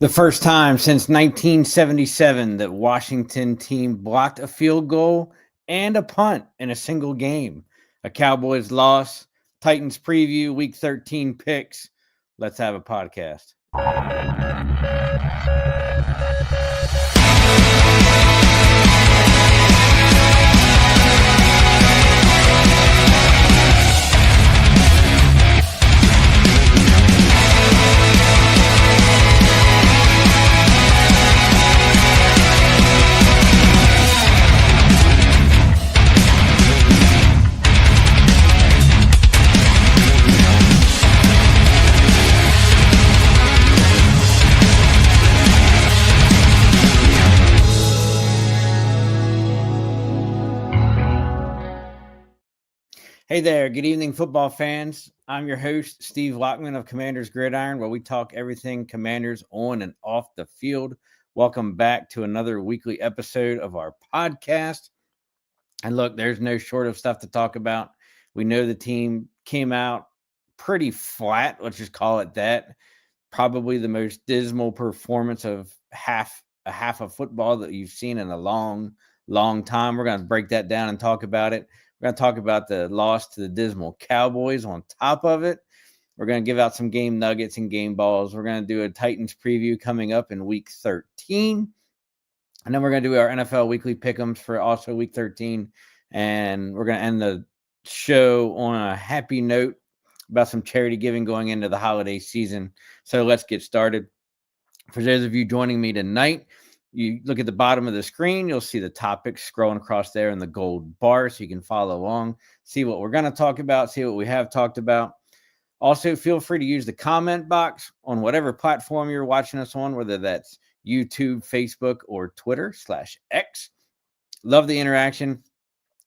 The first time since 1977 that Washington team blocked a field goal and a punt in a single game. A Cowboys loss, Titans preview, week 13 picks. Let's have a podcast. Hey there, good evening, football fans. I'm your host, Steve Lockman of Commanders Gridiron, where we talk everything Commanders on and off the field. Welcome back to another weekly episode of our podcast. And look, there's no short of stuff to talk about. We know the team came out pretty flat, let's just call it that. Probably the most dismal performance of half of football that you've seen in a long time. We're going to break that down and talk about it. We're going to talk about the loss to the dismal Cowboys on top of it. We're going to give out some game nuggets and game balls. We're going to do a Titans preview coming up in week 13. And then we're going to do our NFL weekly pick'ems for also week 13. And we're going to end the show on a happy note about some charity giving going into the holiday season. So let's get started. For those of you joining me tonight, you look at the bottom of the screen, you'll see the topics scrolling across there in the gold bar so you can follow along, see what we're going to talk about, see what we have talked about. Also, feel free to use the comment box on whatever platform you're watching us on, whether that's YouTube, Facebook, or Twitter/X. Love the interaction.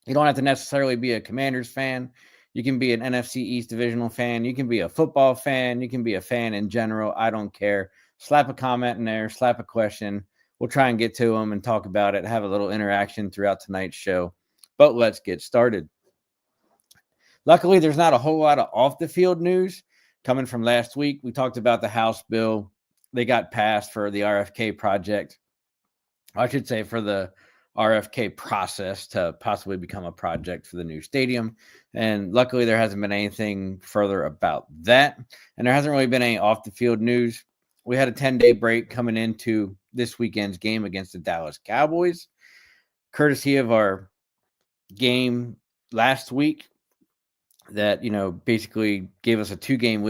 You don't have to necessarily be a Commanders fan. You can be an NFC East divisional fan. You can be a football fan. You can be a fan in general. I don't care. Slap a comment in there, slap a question. We'll try and get to them and talk about it, have a little interaction throughout tonight's show. But let's get started. Luckily, there's not a whole lot of off-the-field news coming from last week. We talked about the House bill. They got passed for the RFK project. I should say for the RFK process to possibly become a project for the new stadium. And luckily, there hasn't been anything further about that. And there hasn't really been any off-the-field news. We had a 10-day break coming into this weekend's game against the Dallas Cowboys, courtesy of our game last week that, basically gave us a 2-game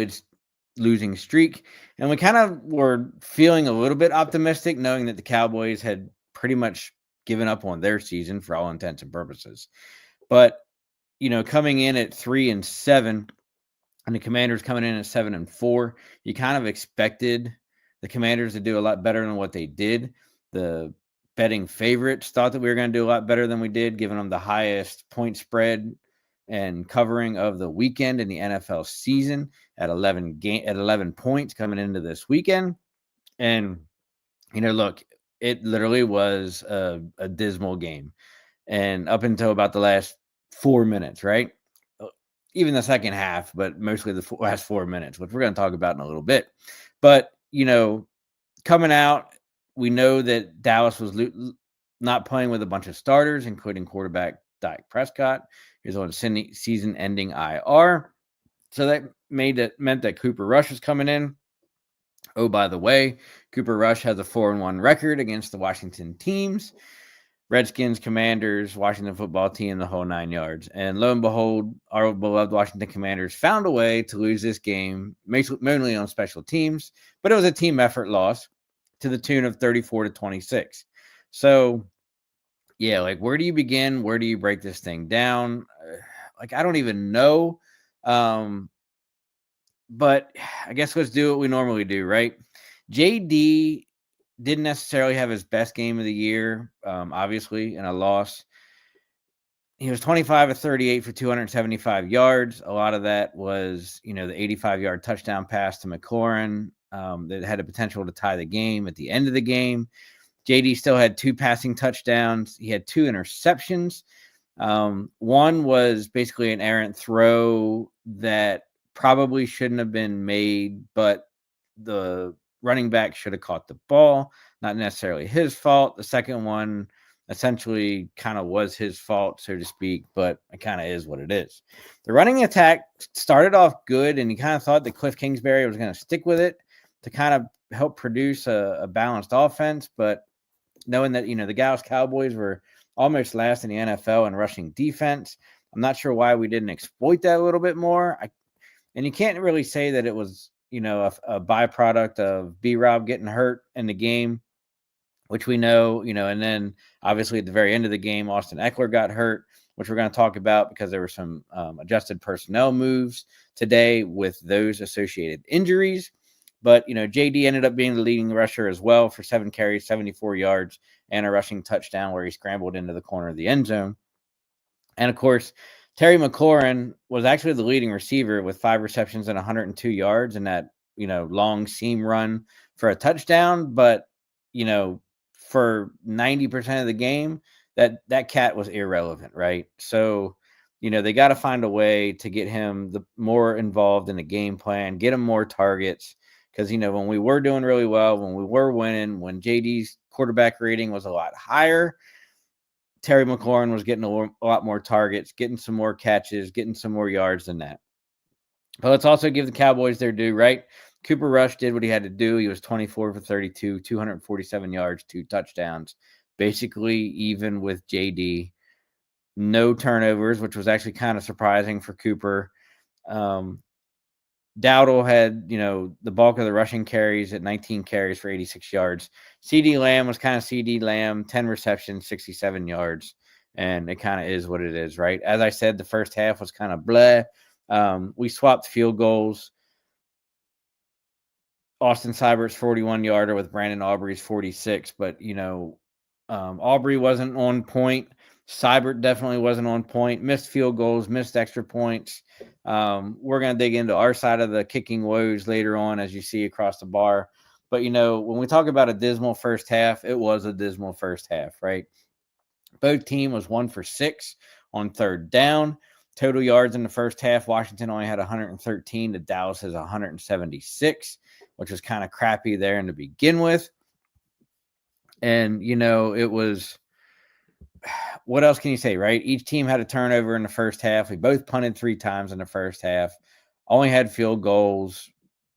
losing streak. And we kind of were feeling a little bit optimistic, knowing that the Cowboys had pretty much given up on their season for all intents and purposes. But, coming in at 3-7 and the Commanders coming in at 7-4, you kind of expected the Commanders to do a lot better than what they did. The betting favorites thought that we were going to do a lot better than we did, giving them the highest point spread and covering of the weekend in the NFL season at 11 points coming into this weekend. And, look, it literally was a dismal game. And up until about the last 4 minutes, right? Even the second half, but mostly the last 4 minutes, which we're going to talk about in a little bit. But, coming out, we know that Dallas was not playing with a bunch of starters, including quarterback Dak Prescott. He was on season-ending IR. So that meant that Cooper Rush was coming in. Oh, by the way, Cooper Rush has a 4-1 record against the Washington teams. Redskins, Commanders, Washington football team, the whole 9 yards. And lo and behold, our beloved Washington Commanders found a way to lose this game, mainly on special teams, but it was a team effort loss to the tune of 34-26. So, yeah, where do you begin? Where do you break this thing down? I don't even know. But I guess let's do what we normally do, right? JD didn't necessarily have his best game of the year, obviously, in a loss. He was 25-38 for 275 yards. A lot of that was, the 85-yard touchdown pass to McLaurin that had the potential to tie the game at the end of the game. JD still had 2 passing touchdowns. He had 2 interceptions. One was basically an errant throw that probably shouldn't have been made, but the running back should have caught the ball. Not necessarily his fault. The second one essentially kind of was his fault, so to speak, but it kind of is what it is. The running attack started off good, and you kind of thought that Cliff Kingsbury was going to stick with it to kind of help produce a balanced offense, but knowing that, the Dallas Cowboys were almost last in the NFL in rushing defense, I'm not sure why we didn't exploit that a little bit more. And you can't really say that it was, a byproduct of B-Rob getting hurt in the game, which we know, and then obviously at the very end of the game, Austin Eckler got hurt, which we're going to talk about because there were some adjusted personnel moves today with those associated injuries. But, JD ended up being the leading rusher as well for 7 carries, 74 yards, and a rushing touchdown where he scrambled into the corner of the end zone. And, of course, Terry McLaurin was actually the leading receiver with 5 receptions and 102 yards in that, long seam run for a touchdown. But, for 90% of the game, that cat was irrelevant, right? So, they got to find a way to get him more involved in the game plan, get him more targets. Because, when we were doing really well, when we were winning, when JD's quarterback rating was a lot higher, Terry McLaurin was getting a lot more targets, getting some more catches, getting some more yards than that. But let's also give the Cowboys their due, right? Cooper Rush did what he had to do. He was 24 for 32, 247 yards, 2 touchdowns, basically even with JD. No turnovers, which was actually kind of surprising for Cooper. Dowdle had, the bulk of the rushing carries at 19 carries for 86 yards. CD Lamb was kind of CD Lamb, 10 receptions, 67 yards. And it kind of is what it is, right? As I said, the first half was kind of bleh. We swapped field goals. Austin Seibert's 41-yarder with Brandon Aubrey's 46. But, Aubrey wasn't on point. Seibert definitely wasn't on point. Missed field goals, missed extra points. We're going to dig into our side of the kicking woes later on, as you see across the bar. But, when we talk about a dismal first half, it was a dismal first half, right? Both team was 1 for 6 on third down. Total yards in the first half, Washington only had 113 to Dallas has 176, which was kind of crappy there to begin with. And, it was... What else can you say, right? Each team had a turnover in the first half. We both punted 3 times in the first half. Only had field goals.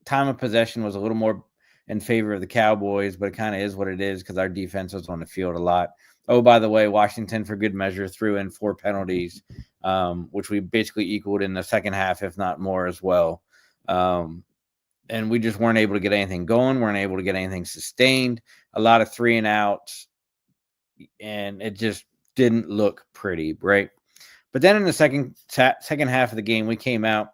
Time of possession was a little more in favor of the Cowboys, but it kind of is what it is because our defense was on the field a lot. Oh, by the way, Washington, for good measure, threw in 4 penalties, which we basically equaled in the second half, if not more as well. And we just weren't able to get anything going. Weren't able to get anything sustained. A lot of 3 and outs. And it just didn't look pretty, right? But then in the second half of the game, we came out,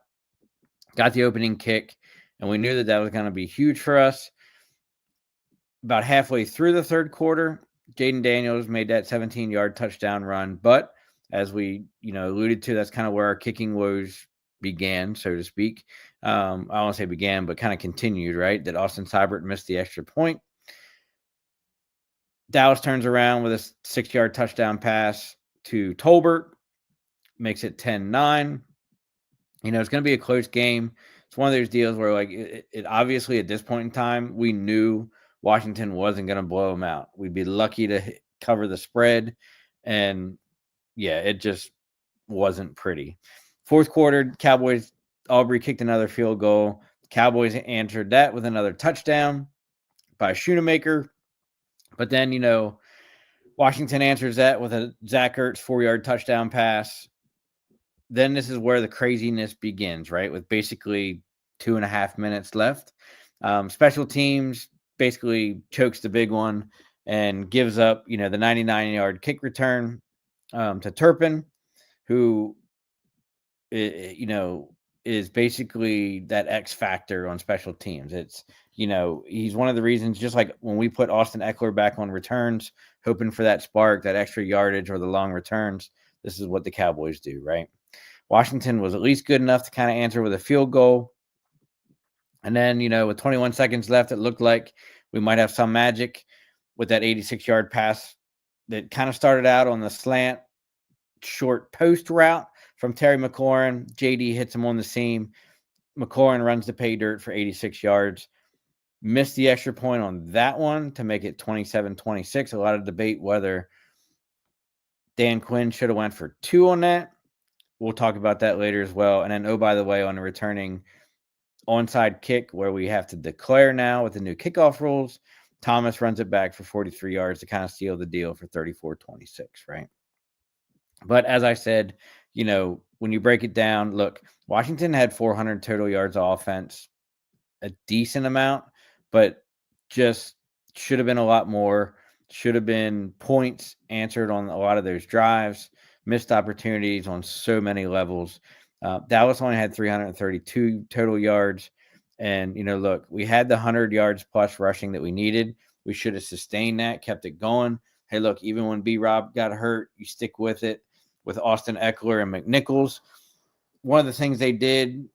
got the opening kick, and we knew that was going to be huge for us. About halfway through the third quarter, Jaden Daniels made that 17-yard touchdown run. But as we, alluded to, that's kind of where our kicking woes began, so to speak. I don't want to say began, but kind of continued, right? That Austin Seibert missed the extra point. Dallas turns around with a 6-yard touchdown pass to Tolbert, makes it 10-9. It's going to be a close game. It's one of those deals where, it obviously at this point in time, we knew Washington wasn't going to blow them out. We'd be lucky to cover the spread. And, yeah, it just wasn't pretty. Fourth quarter, Cowboys, Aubrey kicked another field goal. Cowboys answered that with another touchdown by Schoonemaker. But then, Washington answers that with a Zach Ertz 4-yard touchdown pass. Then this is where the craziness begins, right? With basically 2.5 minutes left. Special teams basically chokes the big one and gives up, the 99-yard kick return to Turpin, who, is basically that X factor on special teams. It's, he's one of the reasons, just like when we put Austin Eckler back on returns, hoping for that spark, that extra yardage or the long returns, this is what the Cowboys do, right? Washington was at least good enough to kind of answer with a field goal. And then, with 21 seconds left, it looked like we might have some magic with that 86-yard pass that kind of started out on the slant short post route from Terry McLaurin. JD hits him on the seam. McLaurin runs the pay dirt for 86 yards. Missed the extra point on that one to make it 27-26. A lot of debate whether Dan Quinn should have went for 2 on that. We'll talk about that later as well. And then, oh, by the way, on the returning onside kick where we have to declare now with the new kickoff rules, Thomas runs it back for 43 yards to kind of seal the deal for 34-26, right? But as I said, when you break it down, look, Washington had 400 total yards of offense, a decent amount, but just should have been a lot more. Should have been points answered on a lot of those drives, missed opportunities on so many levels. Dallas only had 332 total yards. And, look, we had the 100 yards plus rushing that we needed. We should have sustained that, kept it going. Hey, look, even when B-Rob got hurt, you stick with it with Austin Eckler and McNichols. One of the things they did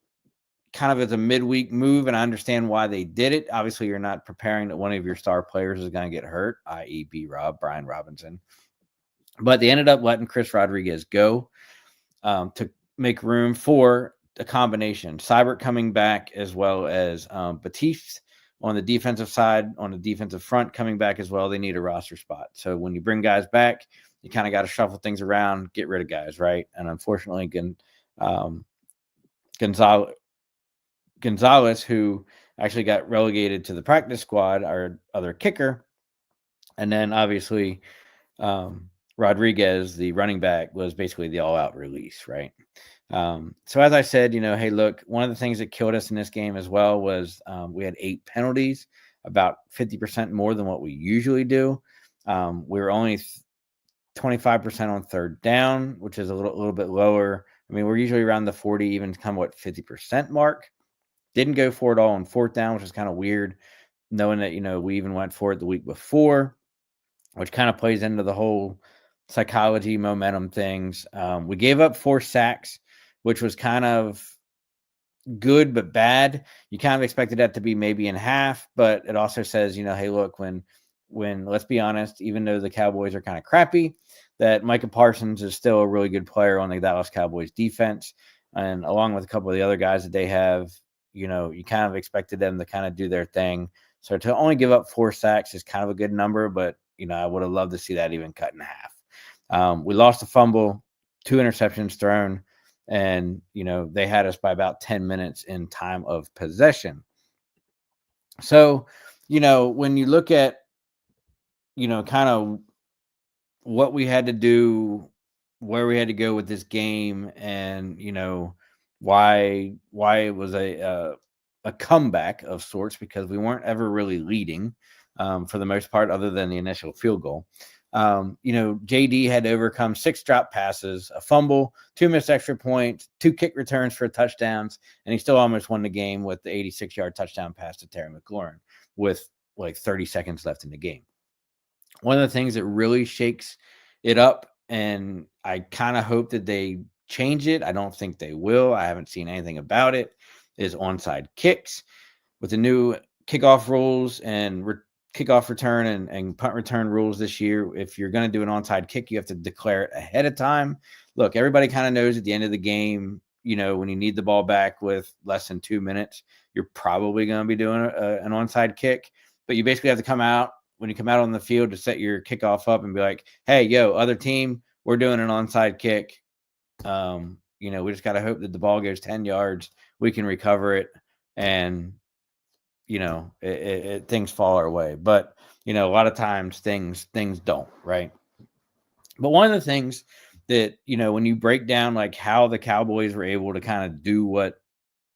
kind of as a midweek move, and I understand why they did it. Obviously, you're not preparing that one of your star players is going to get hurt, i.e. B-Rob, Brian Robinson. But they ended up letting Chris Rodriguez go to make room for a combination. Seibert coming back as well as Batiste on the defensive side, on the defensive front coming back as well. They need a roster spot. So when you bring guys back, you kind of got to shuffle things around, get rid of guys, right? And unfortunately, Gonzalez, who actually got relegated to the practice squad, our other kicker. And then obviously Rodriguez, the running back, was basically the all-out release, right? So as I said, hey, look, one of the things that killed us in this game as well was we had 8 penalties, about 50% more than what we usually do. We were only 25% on third down, which is a little bit lower. I mean, we're usually around the 40, even 50% mark. Didn't go for it all on fourth down, which is kind of weird, knowing that, we even went for it the week before, which kind of plays into the whole psychology, momentum things. We gave up 4 sacks, which was kind of good but bad. You kind of expected that to be maybe in half, but it also says, hey, look, when let's be honest, even though the Cowboys are kind of crappy, that Micah Parsons is still a really good player on the Dallas Cowboys defense. And along with a couple of the other guys that they have, you kind of expected them to kind of do their thing. So to only give up 4 sacks is kind of a good number, but, I would have loved to see that even cut in half. We lost a fumble, 2 interceptions thrown, and, they had us by about 10 minutes in time of possession. So, when you look at, kind of what we had to do, where we had to go with this game, and, why it was a comeback of sorts, because we weren't ever really leading for the most part, other than the initial field goal. JD had to overcome 6 drop passes, a fumble, 2 missed extra points, 2 kick returns for touchdowns, and he still almost won the game with the 86-yard touchdown pass to Terry McLaurin with like 30 seconds left in the game. One of the things that really shakes it up, and I kind of hope that they change it, I don't think they will, I haven't seen anything about it, is onside kicks. With the new kickoff rules and kickoff return and punt return rules this year, if you're going to do an onside kick, you have to declare it ahead of time. Look, everybody kind of knows at the end of the game, when you need the ball back with less than 2 minutes, you're probably going to be doing an onside kick. But you basically have to come out, when you come out on the field, to set your kickoff up and be like, hey, yo, other team, we're doing an onside kick. We just got to hope that the ball goes 10 yards. We can recover it. And, things fall our way. But, a lot of times things don't, right? But one of the things that, when you break down like how the Cowboys were able to kind of do what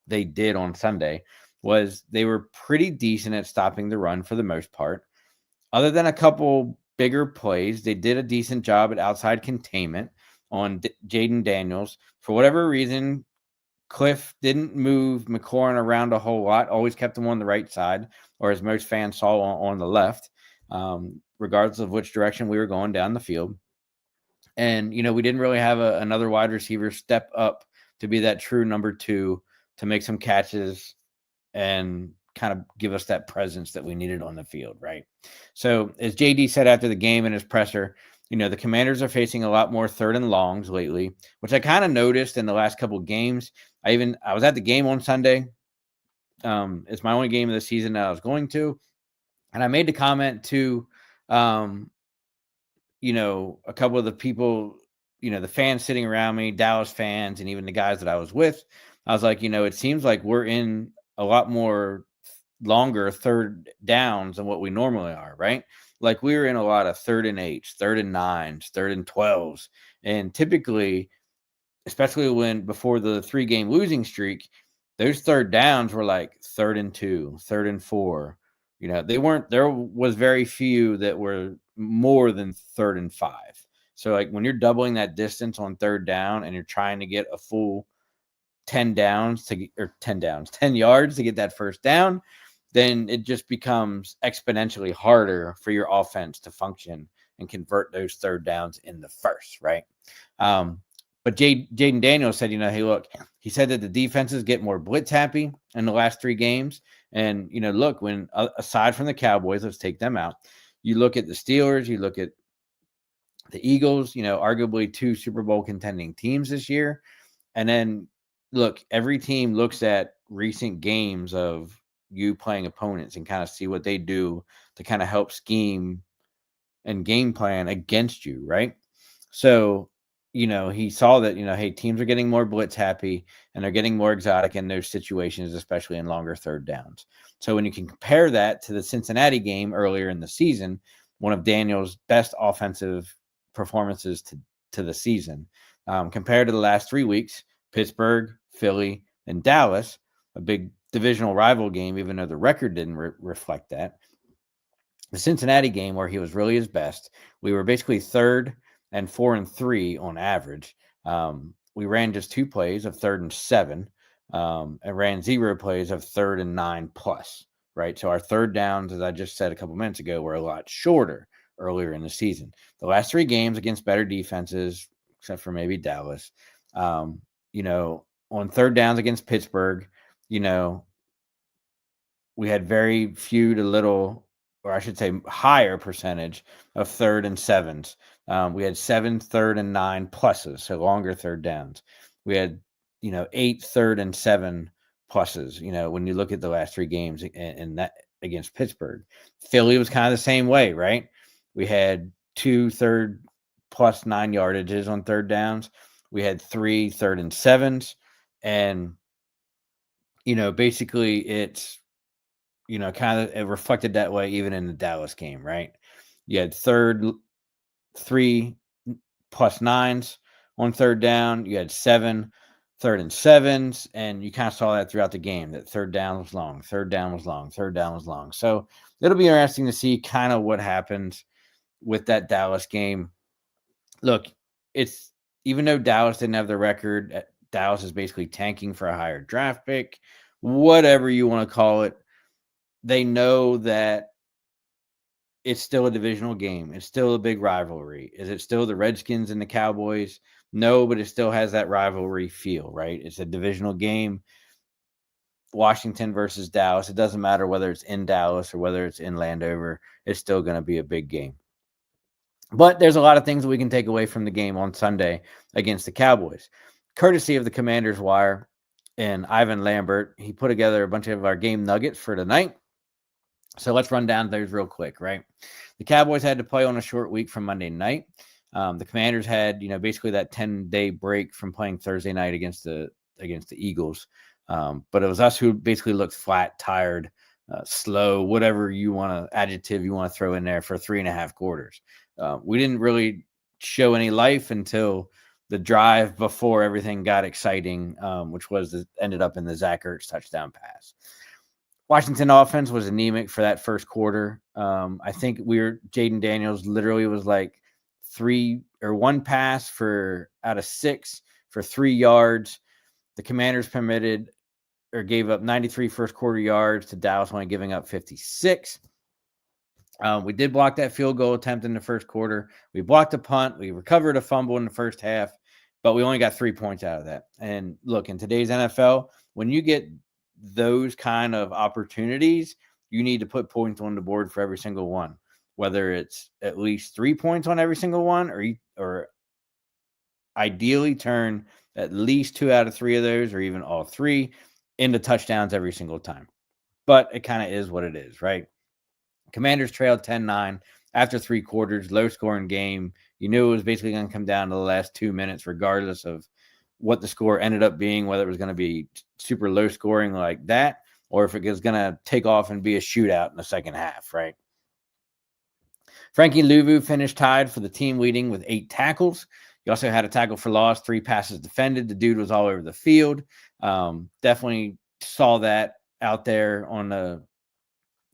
they did on Sunday, was they were pretty decent at stopping the run for the most part. Other than a couple bigger plays, they did a decent job at outside containment on Jaden Daniels. For whatever reason, Cliff didn't move McLaurin around a whole lot, always kept him on the right side, or as most fans saw, on the left, regardless of which direction we were going down the field. And, we didn't really have another wide receiver step up to be that true number 2 to make some catches and kind of give us that presence that we needed on the field, right? So as JD said after the game in his presser, the Commanders are facing a lot more 3rd and longs lately, which I kind of noticed in the last couple of games. I was at the game on Sunday, It's my only game of the season that I was going to. And I made the comment to, um, a couple of the people, the fans sitting around me, Dallas fans, and even the guys that I was with. I was like, it seems like we're in a lot more longer third downs than what we normally are, right? Like we were in a lot of 3rd and 8s, 3rd and 9s, 3rd and 12s. And typically, especially when before the 3-game losing streak, those third downs were like 3rd and 2, 3rd and 4. There was very few that were more than 3rd and 5. So like when you're doubling that distance on third down and you're trying to get a full 10 downs to get, or 10 downs, 10 yards to get that first down, then it just becomes exponentially harder for your offense to function and convert those third downs in the first, right? But Jaden Daniels said, hey, look, he said that the defenses get more blitz happy in the last 3 games. And, look, when aside from the Cowboys, let's take them out. You look at the Steelers, you look at the Eagles, arguably 2 Super Bowl contending teams this year. And then look, every team looks at recent games of you playing opponents and kind of see what they do to kind of help scheme and game plan against you, right? So, he saw that, hey, teams are getting more blitz happy and they're getting more exotic in those situations, especially in longer third downs. So when you can compare that to the Cincinnati game earlier in the season, one of Daniel's best offensive performances to the season, compared to the last 3 weeks, Pittsburgh, Philly, and Dallas, a big divisional rival game, even though the record didn't reflect that. The Cincinnati game, where he was really his best, we were basically 3rd and 4 and 3 on average. We ran just 2 plays of 3rd and 7, and ran 0 plays of 3rd and 9 plus, right? So our third downs, as I just said a couple minutes ago, were a lot shorter earlier in the season. The last 3 games against better defenses, except for maybe Dallas, on third downs against Pittsburgh, we had very few to little, or I should say higher percentage of 3rd and 7s. We had 7 3rd and 9 pluses, so longer third downs. We had, 8 3rd and 7 pluses, when you look at the last 3 games and that against Pittsburgh. Philly was kind of the same way, right? We had 2 third plus 9 yardages on third downs. We had 3 3rd and 7s. And, basically it's, kind of it reflected that way even in the Dallas game, right? You had 3 plus 9s on third down. You had 7 3rd and 7s, and you kind of saw that throughout the game, that third down was long, third down was long, third down was long. So it'll be interesting to see kind of what happens with that Dallas game. Look, it's even though Dallas didn't have the record, Dallas is basically tanking for a higher draft pick, whatever you want to call it. They know that it's still a divisional game. It's still a big rivalry. Is it still the Redskins and the Cowboys? No, but it still has that rivalry feel, right? It's a divisional game. Washington versus Dallas. It doesn't matter whether it's in Dallas or whether it's in Landover. It's still going to be a big game. But there's a lot of things that we can take away from the game on Sunday against the Cowboys. Courtesy of the Commander's Wire and Ivan Lambert, he put together a bunch of our game nuggets for tonight. So let's run down those real quick, right? The Cowboys had to play on a short week from Monday night. The Commanders had, basically that 10-day break from playing Thursday night against the Eagles. But it was us who basically looked flat, tired, slow, whatever adjective you want to throw in there for 3.5 quarters. We didn't really show any life until the drive before everything got exciting, which ended up in the Zach Ertz touchdown pass. Washington offense was anemic for that first quarter. I think Jaden Daniels literally was like 1 pass out of 6 for 3 yards. The Commanders gave up 93 first quarter yards to Dallas, only giving up 56. We did block that field goal attempt in the first quarter. We blocked a punt. We recovered a fumble in the first half, but we only got 3 points out of that. And look, in today's NFL, when you get those kind of opportunities, you need to put points on the board for every single one, whether it's at least 3 points on every single one, or ideally turn at least 2 out of 3 of those, or even all 3. into touchdowns every single time. But it kind of is what it is, right? Commanders trailed 10-9 after 3 quarters, low scoring game. You knew it was basically going to come down to the last 2 minutes, regardless of what the score ended up being, whether it was going to be super low scoring like that, or if it was going to take off and be a shootout in the second half, right? Frankie Louvu finished tied for the team leading with 8 tackles. He also had a tackle for loss, 3 passes defended. The dude was all over the field. Definitely saw that out there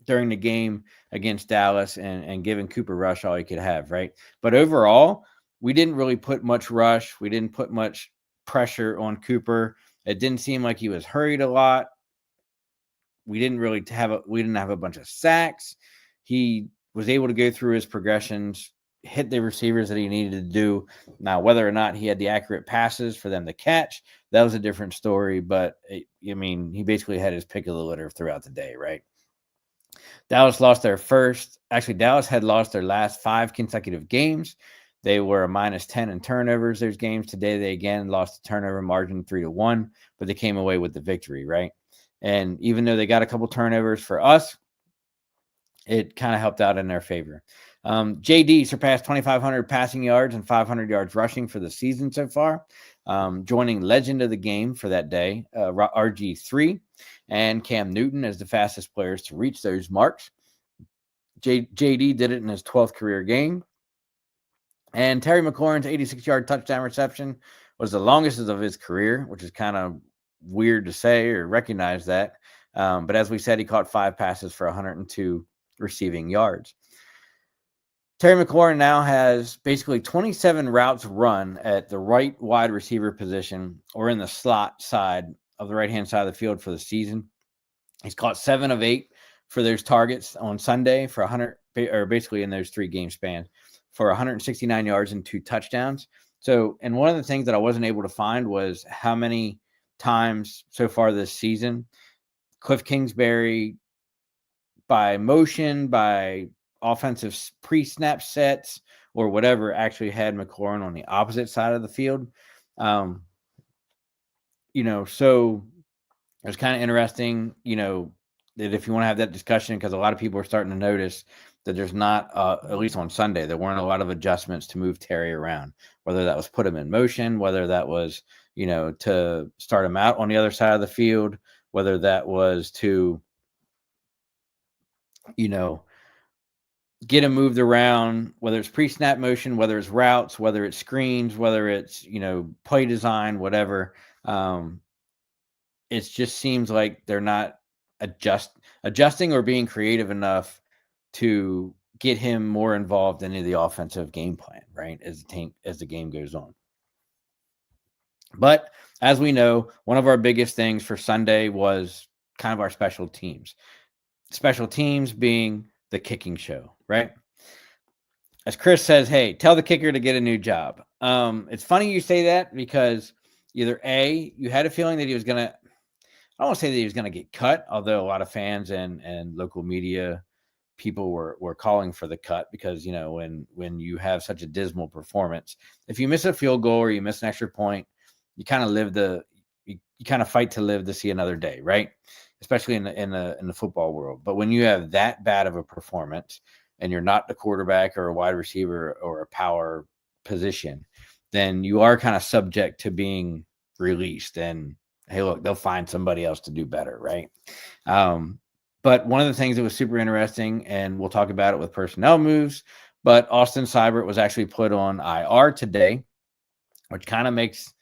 during the game against Dallas and giving Cooper Rush all he could have, right? But overall, we didn't really put much rush. We didn't put much pressure on Cooper. It didn't seem like he was hurried a lot. We didn't have a bunch of sacks. He was able to go through his progressions, hit the receivers that he needed to do. Now, whether or not he had the accurate passes for them to catch, that was a different story. But he basically had his pick of the litter throughout the day, right? Dallas had lost their last 5 consecutive games. They were a -10 in turnovers. Those games today, they again lost the turnover margin 3-1, but they came away with the victory, right? And even though they got a couple turnovers for us, it kind of helped out in their favor. JD surpassed 2,500 passing yards and 500 yards rushing for the season so far, joining legend of the game for that day, RG3, and Cam Newton as the fastest players to reach those marks. JD did it in his 12th career game. And Terry McLaurin's 86-yard touchdown reception was the longest of his career, which is kind of weird to say or recognize that. But as we said, he caught 5 passes for 102 receiving yards. Terry McLaurin now has basically 27 routes run at the right wide receiver position or in the slot side of the right-hand side of the field for the season. He's caught 7 of 8 for those targets on Sunday for 100, or basically in those 3 game spans, for 169 yards and 2 touchdowns. So, and one of the things that I wasn't able to find was how many times so far this season Cliff Kingsbury, by motion, by offensive pre-snap sets, or whatever, actually had McLaurin on the opposite side of the field. So it was kind of interesting, that if you want to have that discussion, because a lot of people are starting to notice that there's not, at least on Sunday, there weren't a lot of adjustments to move Terry around, whether that was put him in motion, whether that was, to start him out on the other side of the field, whether that was to, get him moved around, whether it's pre-snap motion, whether it's routes, whether it's screens, whether it's, play design, whatever. It just seems like they're not adjusting or being creative enough to get him more involved in the offensive game plan, right? As the game goes on. But as we know, one of our biggest things for Sunday was kind of our special teams. Special teams being the kicking show, right? As Chris says, hey, tell the kicker to get a new job. It's funny you say that because either A, you had a feeling that he was going to, I don't want to say that he was going to get cut, although a lot of fans and local media people were calling for the cut because, when you have such a dismal performance, if you miss a field goal or you miss an extra point, you kind of you kind of fight to live to see another day, right? Especially in the football world. But when you have that bad of a performance and you're not the quarterback or a wide receiver or a power position, then you are kind of subject to being released. And hey, look, they'll find somebody else to do better, right? But one of the things that was super interesting, and we'll talk about it with personnel moves, but Austin Seibert was actually put on IR today, which kind of makes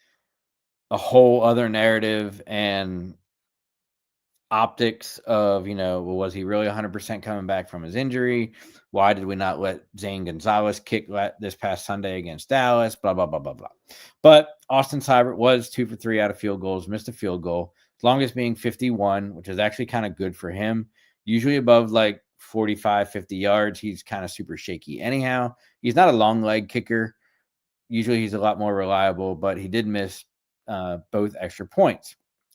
a whole other narrative and optics of, was he really 100% coming back from his injury? Why did we not let Zane Gonzalez kick this past Sunday against Dallas? Blah, blah, blah, blah, blah. But Austin Seibert was 2 for 3 out of field goals, missed a field goal, longest being 51, which is actually kind of good for him. Usually above like 45, 50 yards, he's kind of super shaky. Anyhow, he's not a long leg kicker. Usually he's a lot more reliable, but he did miss both extra points.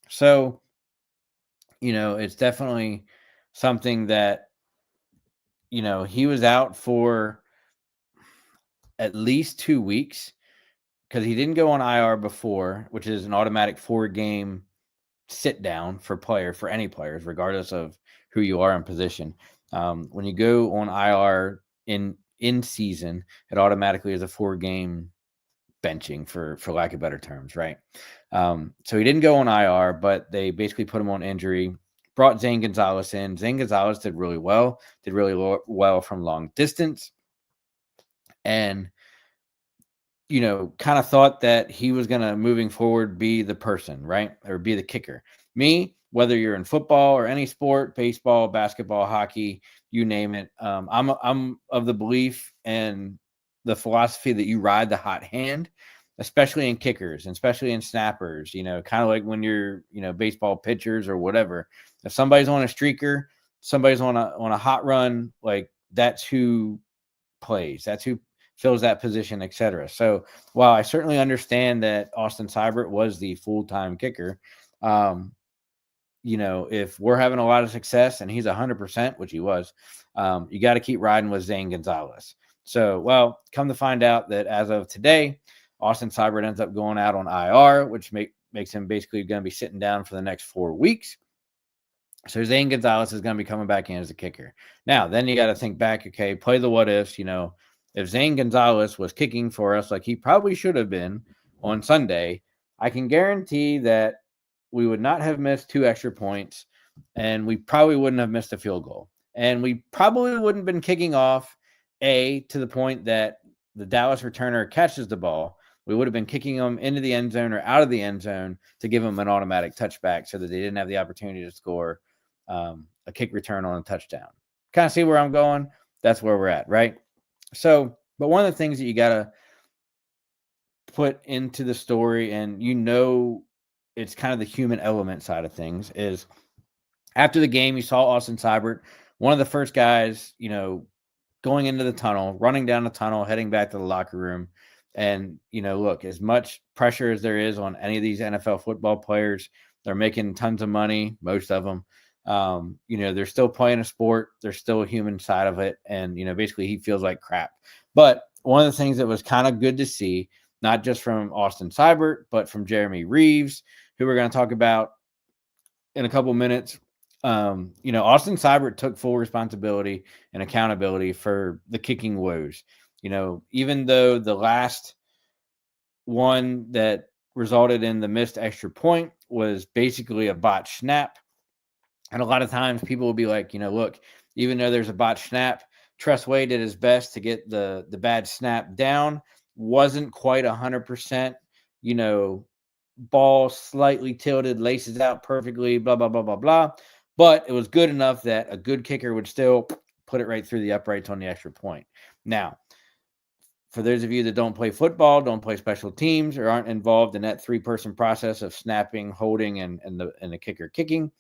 So, it's definitely something that, he was out for at least 2 weeks because he didn't go on IR before, which is an automatic 4-game sit down for any players, regardless of who you are in position. When you go on IR in season, it automatically is a 4-game benching for lack of better terms, right? So he didn't go on IR, but they basically put him on injury. Brought Zane Gonzalez in. Zane Gonzalez did really well well from long distance, and kind of thought that he was going to moving forward be the person, right? Or be the kicker. Me, whether you're in football or any sport, baseball, basketball, hockey, you name it. I'm of the belief and the philosophy that you ride the hot hand, especially in kickers and especially in snappers, kind of like when you're, baseball pitchers or whatever. If somebody's on a streaker, somebody's on a hot run, like that's who plays. That's who fills that position, etc. So while I certainly understand that Austin Seibert was the full-time kicker, if we're having a lot of success and he's 100%, which he was, you got to keep riding with Zane Gonzalez. So, well, come to find out that as of today, Austin Seibert ends up going out on IR, which makes him basically going to be sitting down for the next 4 weeks. So Zane Gonzalez is going to be coming back in as a kicker. Now, then you got to think back, okay, play the what ifs, if Zane Gonzalez was kicking for us like he probably should have been on Sunday, I can guarantee that we would not have missed 2 extra points, and we probably wouldn't have missed a field goal. And we probably wouldn't have been kicking off, to the point that the Dallas returner catches the ball. We would have been kicking them into the end zone or out of the end zone to give them an automatic touchback so that they didn't have the opportunity to score a kick return on a touchdown. Kind of see where I'm going? That's where we're at, right? So, but one of the things that you got to put into the story, and it's kind of the human element side of things, is after the game, you saw Austin Seibert, one of the first guys, going into the tunnel, running down the tunnel, heading back to the locker room. And, look, as much pressure as there is on any of these NFL football players, they're making tons of money, most of them. They're still playing a sport. There's still a human side of it. And, basically he feels like crap. But one of the things that was kind of good to see, not just from Austin Seibert, but from Jeremy Reeves, who we're going to talk about in a couple minutes. Austin Seibert took full responsibility and accountability for the kicking woes. Even though the last one that resulted in the missed extra point was basically a botched snap. And a lot of times people will be like, look, even though there's a botched snap, Tressway did his best to get the bad snap down. Wasn't quite 100%, ball slightly tilted, laces out perfectly, blah, blah, blah, blah, blah. But it was good enough that a good kicker would still put it right through the uprights on the extra point. Now, for those of you that don't play football, don't play special teams, or aren't involved in that 3-person process of snapping, holding, and the kicker kicking,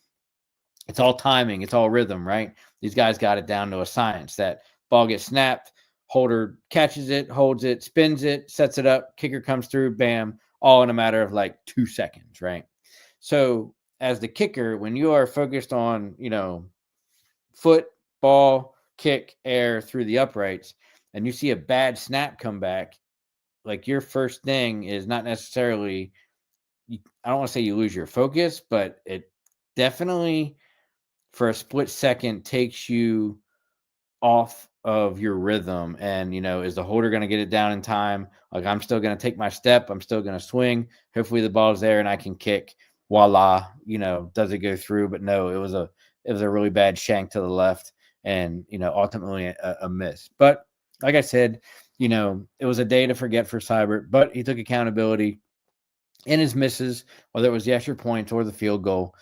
it's all timing. It's all rhythm, right? These guys got it down to a science. That ball gets snapped, holder catches it, holds it, spins it, sets it up, kicker comes through, bam, all in a matter of like 2 seconds, right? So as the kicker, when you are focused on, foot, ball, kick, air through the uprights, and you see a bad snap come back, like your first thing is not necessarily, I don't want to say you lose your focus, but it definitely for a split second takes you off of your rhythm. And, is the holder going to get it down in time? Like, I'm still going to take my step. I'm still going to swing. Hopefully the ball's there and I can kick. Voila. Does it go through? But no, it was a really bad shank to the left and, ultimately a miss. But like I said, it was a day to forget for Seibert, but he took accountability in his misses, whether it was the extra points or the field goal.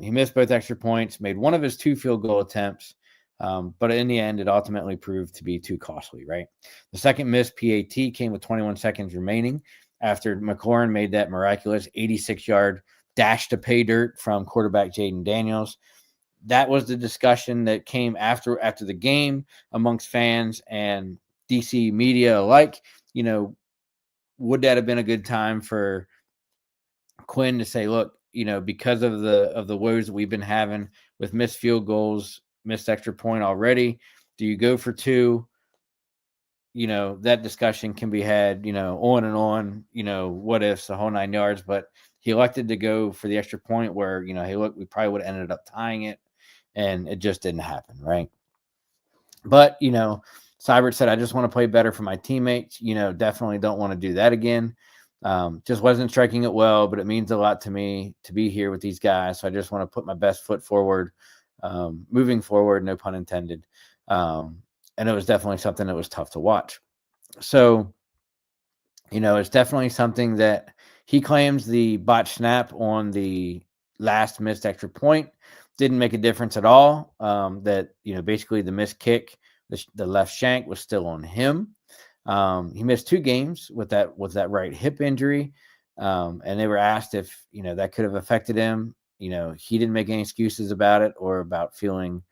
He missed both extra points, made one of his 2 field goal attempts, but in the end, it ultimately proved to be too costly, right? The second missed PAT came with 21 seconds remaining after McLaurin made that miraculous 86-yard dash to pay dirt from quarterback Jaden Daniels. That was the discussion that came after the game amongst fans and DC media alike. Would that have been a good time for Quinn to say, look, because of the woes that we've been having with missed field goals, missed extra point already, do you go for 2? That discussion can be had, on and on, what ifs, the whole 9 yards. But he elected to go for the extra point where, hey, look, we probably would have ended up tying it, and it just didn't happen, right? But, Seibert said, I just want to play better for my teammates. Definitely don't want to do that again. Just wasn't striking it well, but it means a lot to me to be here with these guys. So I just want to put my best foot forward, moving forward, no pun intended. And it was definitely something that was tough to watch. So, it's definitely something that he claims the botch snap on the last missed extra point didn't make a difference at all. That, basically the missed kick, the left shank was still on him. He missed 2 games with that right hip injury. And they were asked if, that could have affected him. He didn't make any excuses about it or about feeling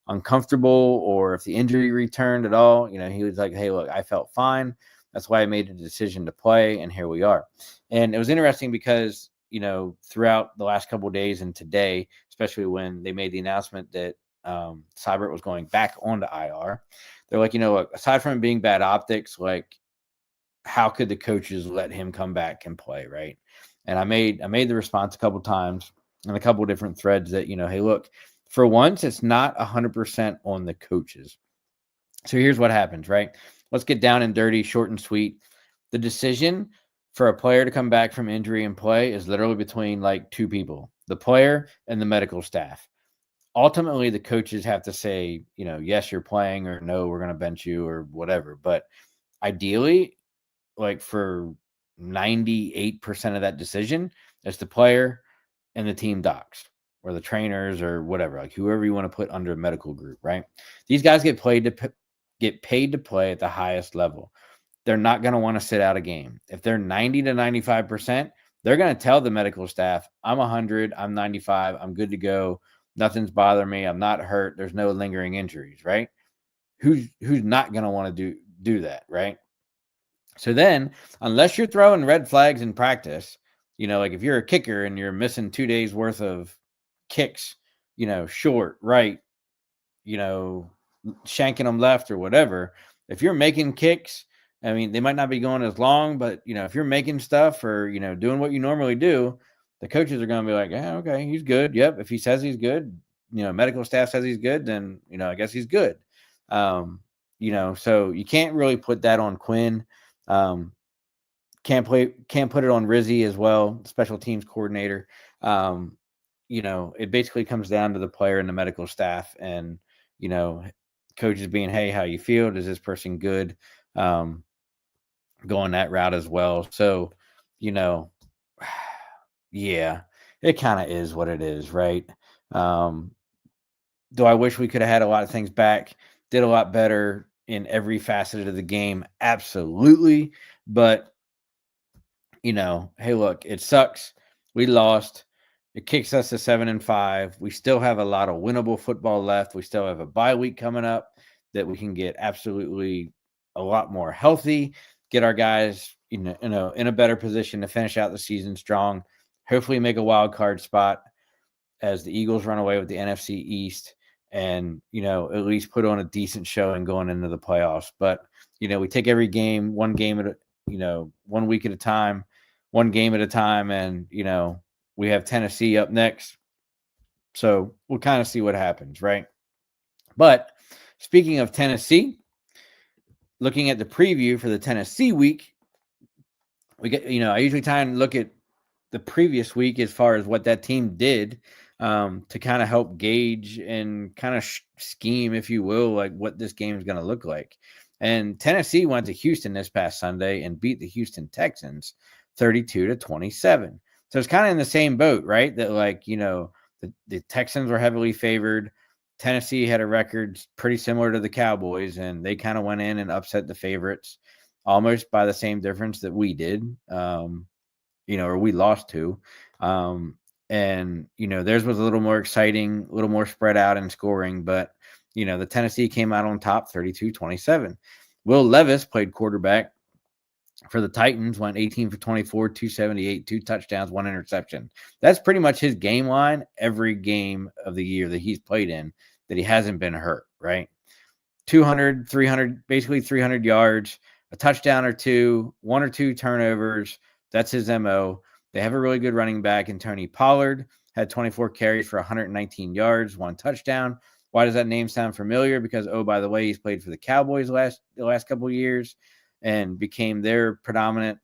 uncomfortable or if the injury returned at all. He was like, hey, look, I felt fine. That's why I made a decision to play, and here we are. And it was interesting because, throughout the last couple of days and today, especially when they made the announcement that Seibert was going back onto IR, they're like, look, aside from it being bad optics, like, how could the coaches let him come back and play, right? And I made the response a couple times in a couple different threads that, hey, look, for once, it's not 100% on the coaches. So here's what happens, right? Let's get down and dirty, short and sweet. The decision for a player to come back from injury and play is literally between like 2 people, the player and the medical staff. Ultimately, the coaches have to say, yes, you're playing, or no, we're going to bench you, or whatever. But ideally, like for 98% of that decision, it's the player and the team docs or the trainers or whatever, like whoever you want to put under a medical group, right? These guys get paid to play at the highest level. They're not going to want to sit out a game. If they're 90 to 95%, they're going to tell the medical staff, I'm 100, I'm 95, I'm good to go. Nothing's bothering me. I'm not hurt. There's no lingering injuries, right? Who's not going to want to do that, right? So then, unless you're throwing red flags in practice, like if you're a kicker and you're missing 2 days worth of kicks, short, right, shanking them left or whatever. If you're making kicks, I mean, they might not be going as long, but if you're making stuff or doing what you normally do, the coaches are going to be like, yeah, okay, he's good. Yep, if he says he's good, medical staff says he's good, then I guess he's good. So you can't really put that on Quinn. Can't put it on Rizzy as well, special teams coordinator. It basically comes down to the player and the medical staff, and coaches being, hey, how you feel? Is this person good? Going that route as well. So, yeah, it kind of is what it is, right? Do I wish we could have had a lot of things back, did a lot better in every facet of the game? Absolutely. But, hey, look, it sucks. We lost. It kicks us to 7-5. We still have a lot of winnable football left. We still have a bye week coming up that we can get absolutely a lot more healthy, get our guys, in a better position to finish out the season strong. Hopefully make a wild card spot as the Eagles run away with the NFC East, and, at least put on a decent showing going into the playoffs. But, we take every game, one game at a, 1 week at a time, one game at a time. And, we have Tennessee up next. So we'll kind of see what happens, right? But speaking of Tennessee, looking at the preview for the Tennessee week, we get, I usually try and look at the previous week as far as what that team did, to kind of help gauge and kind of scheme, if you will, like what this game is going to look like. And Tennessee went to Houston this past Sunday and beat the Houston Texans 32-27. So it's kind of in the same boat, right? That like, the Texans were heavily favored. Tennessee had a record pretty similar to the Cowboys, and they kind of went in and upset the favorites almost by the same difference that we did, or we lost to. And, theirs was a little more exciting, a little more spread out in scoring, but, the Tennessee came out on top 32-27. Will Levis played quarterback for the Titans, went 18 for 24, 278, 2 touchdowns, 1 interception. That's pretty much his game line every game of the year that he's played in that he hasn't been hurt, right? 200, 300, basically 300 yards, a touchdown or two, 1 or 2 turnovers. That's his MO. They have a really good running back in Tony Pollard, had 24 carries for 119 yards, 1 touchdown. Why does that name sound familiar? Because, oh, by the way, he's played for the Cowboys the last couple of years and became their predominant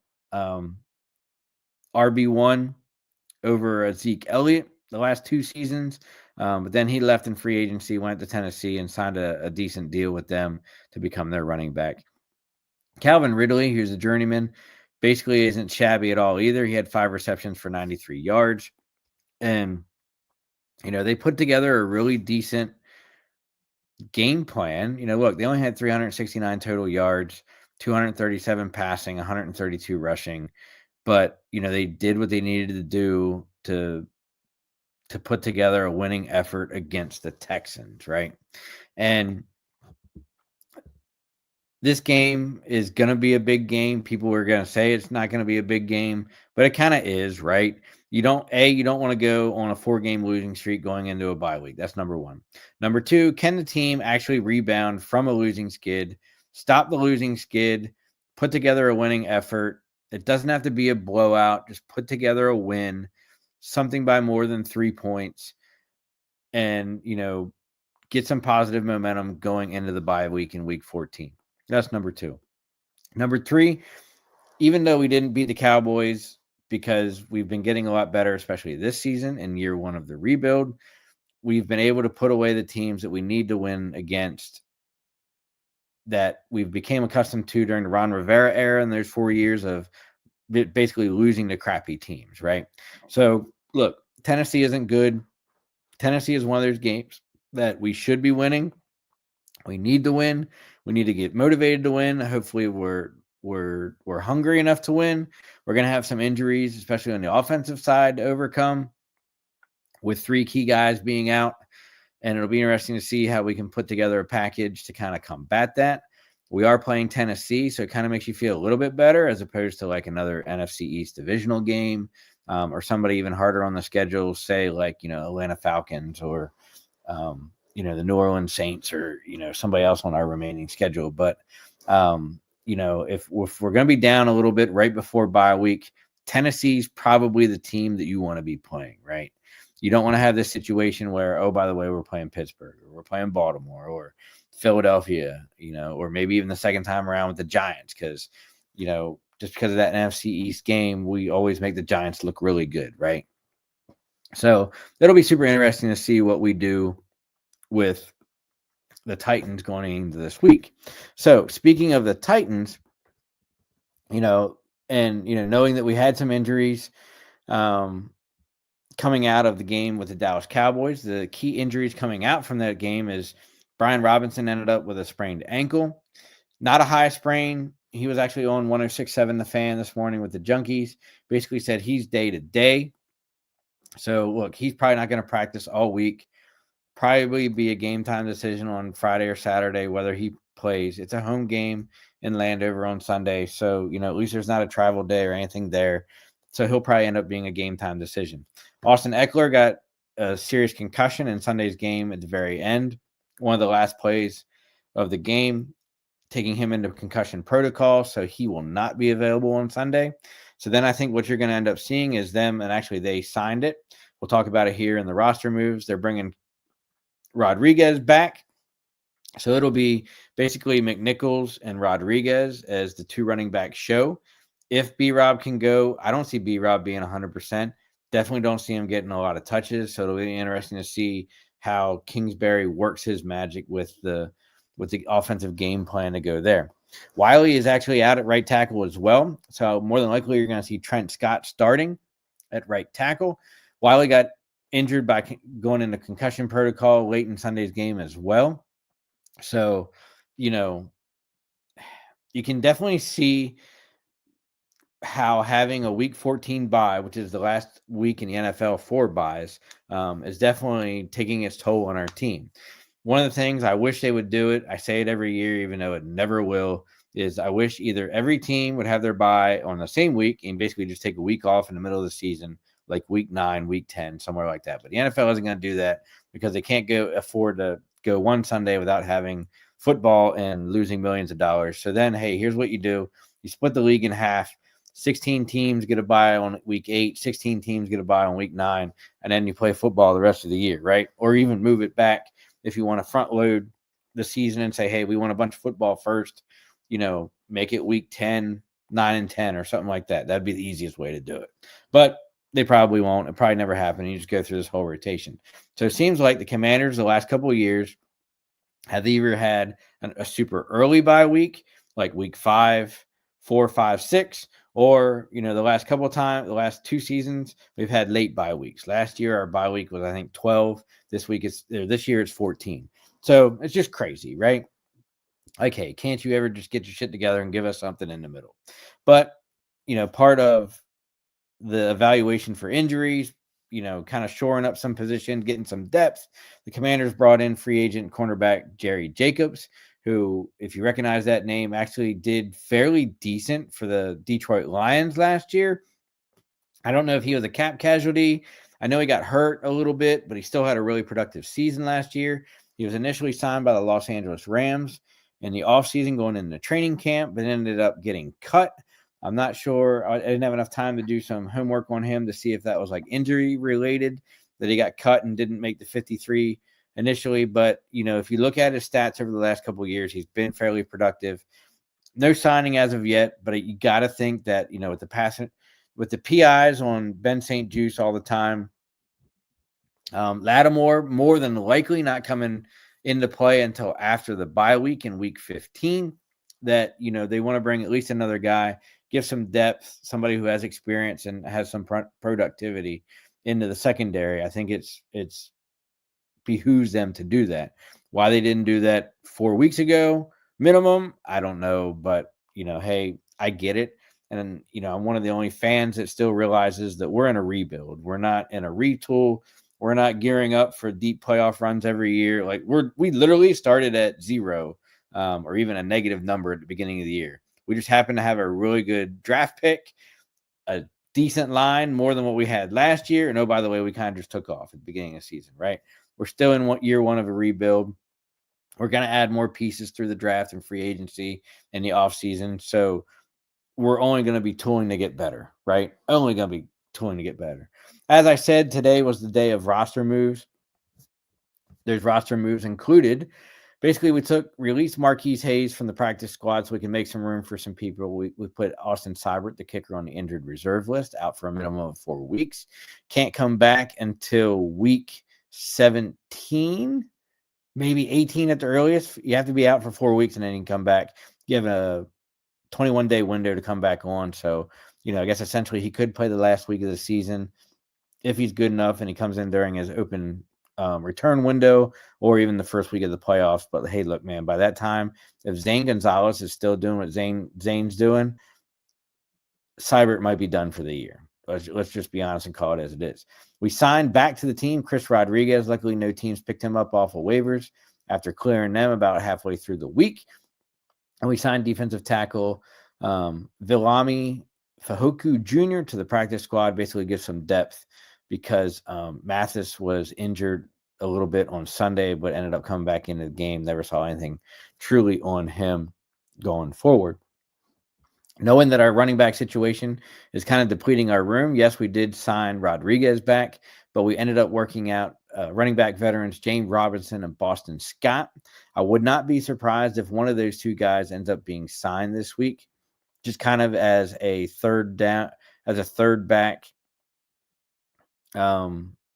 RB1 over Zeke Elliott the last 2 seasons. But then he left in free agency, went to Tennessee, and signed a decent deal with them to become their running back. Calvin Ridley, who's a journeyman, basically isn't shabby at all either. He had 5 receptions for 93 yards. And, they put together a really decent game plan. Look, they only had 369 total yards, 237 passing, 132 rushing. But, they did what they needed to do to put together a winning effort against the Texans, right? And this game is going to be a big game. People are going to say it's not going to be a big game, but it kind of is, right? You don't want to go on a 4-game losing streak going into a bye week. That's number 1. Number 2, can the team actually rebound from a losing skid, stop the losing skid, put together a winning effort? It doesn't have to be a blowout. Just put together a win, something by more than 3 points, and, get some positive momentum going into the bye week in week 14. That's number 2. Number 3, even though we didn't beat the Cowboys because we've been getting a lot better, especially this season in year 1 of the rebuild, we've been able to put away the teams that we need to win against that we've became accustomed to during the Ron Rivera era. And there's 4 years of basically losing to crappy teams, right? So look, Tennessee isn't good. Tennessee is one of those games that we should be winning. We need to win. We need to get motivated to win. Hopefully we're hungry enough to win. We're going to have some injuries, especially on the offensive side, to overcome with 3 key guys being out. And it'll be interesting to see how we can put together a package to kind of combat that. We are playing Tennessee, so it kind of makes you feel a little bit better as opposed to like another NFC East divisional game or somebody even harder on the schedule, say like, Atlanta Falcons or, the New Orleans Saints or, somebody else on our remaining schedule. But, if we're going to be down a little bit right before bye week, Tennessee's probably the team that you want to be playing, right? You don't want to have this situation where, oh, by the way, we're playing Pittsburgh or we're playing Baltimore or Philadelphia, or maybe even the second time around with the Giants because, just because of that NFC East game, we always make the Giants look really good, right? So that'll be super interesting to see what we do with the Titans going into this week. So speaking of the Titans, knowing that we had some injuries coming out of the game with the Dallas Cowboys, the key injuries coming out from that game is Brian Robinson ended up with a sprained ankle. Not a high sprain. He was actually on 106.7 The Fan this morning with the Junkies. Basically said he's day to day. So, look, he's probably not going to practice all week. Probably be a game time decision on Friday or Saturday whether he plays. It's a home game in Landover on Sunday. So, at least there's not a travel day or anything there. So he'll probably end up being a game time decision. Austin Eckler got a serious concussion in Sunday's game at the very end. One of the last plays of the game, taking him into concussion protocol. So he will not be available on Sunday. So then I think what you're going to end up seeing is them, and actually they signed it. We'll talk about it here in the roster moves. They're bringing Rodriguez back. So it'll be basically McNichols and Rodriguez as the 2 running back show. If B-Rob can go, I don't see B-Rob being 100%. Definitely don't see him getting a lot of touches. So it'll be interesting to see how Kingsbury works his magic with the offensive game plan to go there. Wiley is actually out at right tackle as well. So more than likely you're going to see Trent Scott starting at right tackle. Wiley got injured by going into concussion protocol late in Sunday's game as well. So, you can definitely see how having a week 14 bye, which is the last week in the NFL for byes, is definitely taking its toll on our team. One of the things I wish they would do it, I say it every year, even though it never will, is I wish either every team would have their bye on the same week and basically just take a week off in the middle of the season, like week 9, week 10, somewhere like that. But the NFL isn't going to do that because they can't afford to go one Sunday without having football and losing millions of dollars. So then, hey, here's what you do. You split the league in half. 16 teams get a bye on week 8, 16 teams get a bye on week 9, and then you play football the rest of the year, right? Or even move it back if you want to front load the season and say, hey, we want a bunch of football first, make it week 10, 9 and 10 or something like that. That'd be the easiest way to do it. But they probably won't. It probably never happened. You just go through this whole rotation. So it seems like the Commanders the last couple of years have either had a super early bye week, like week 5, 4, 5, 6, or the last couple of times, the last 2 seasons, we've had late bye weeks. Last year our bye week was I think 12. This year it's 14. So it's just crazy, right? Like, hey, can't you ever just get your shit together and give us something in the middle? But part of the evaluation for injuries, kind of shoring up some position, getting some depth. The Commanders brought in free agent cornerback Jerry Jacobs, who, if you recognize that name, actually did fairly decent for the Detroit Lions last year. I don't know if he was a cap casualty. I know he got hurt a little bit, but he still had a really productive season last year. He was initially signed by the Los Angeles Rams in the offseason going into training camp, but ended up getting cut. I'm not sure. I didn't have enough time to do some homework on him to see if that was like injury related, that he got cut and didn't make the 53 initially. But, if you look at his stats over the last couple of years, he's been fairly productive. No signing as of yet, but you got to think that, with the PIs on Ben St. Juste all the time, Lattimore more than likely not coming into play until after the bye week in week 15, that, they want to bring at least another guy, give some depth, somebody who has experience and has some productivity into the secondary. I think it's behooves them to do that. Why they didn't do that 4 weeks ago minimum, I don't know, but hey, I get it. And I'm one of the only fans that still realizes that we're in a rebuild. We're not in a retool. We're not gearing up for deep playoff runs every year. Like we literally started at 0, or even a negative number at the beginning of the year. We just happen to have a really good draft pick, a decent line, more than what we had last year. And by the way, we kind of just took off at the beginning of the season, right? We're still in year 1 of a rebuild. We're going to add more pieces through the draft and free agency in the offseason. So we're only going to be tooling to get better, right? Only going to be tooling to get better. As I said, today was the day of roster moves. There's roster moves included. Basically, we released Marquise Hayes from the practice squad so we can make some room for some people. We put Austin Seibert, the kicker, on the injured reserve list, out for a minimum of 4 weeks. Can't come back until week 17, maybe 18 at the earliest. You have to be out for 4 weeks and then you can come back. You have a 21-day window to come back on. So, I guess essentially he could play the last week of the season if he's good enough and he comes in during his open return window or even the first week of the playoffs. But hey, look, man, by that time, if Zane Gonzalez is still doing what Zane's doing, Seibert might be done for the year. Let's just be honest and call it as it is. We signed back to the team Chris Rodriguez. Luckily, no teams picked him up off of waivers after clearing them about halfway through the week. And we signed defensive tackle Viliami Fahoku Jr. to the practice squad, basically gives some depth because Mathis was injured a little bit on Sunday, but ended up coming back into the game. Never saw anything truly on him going forward. Knowing that our running back situation is kind of depleting our room, yes, we did sign Rodriguez back, but we ended up working out running back veterans James Robinson and Boston Scott. I would not be surprised if one of those 2 guys ends up being signed this week, just kind of as a third back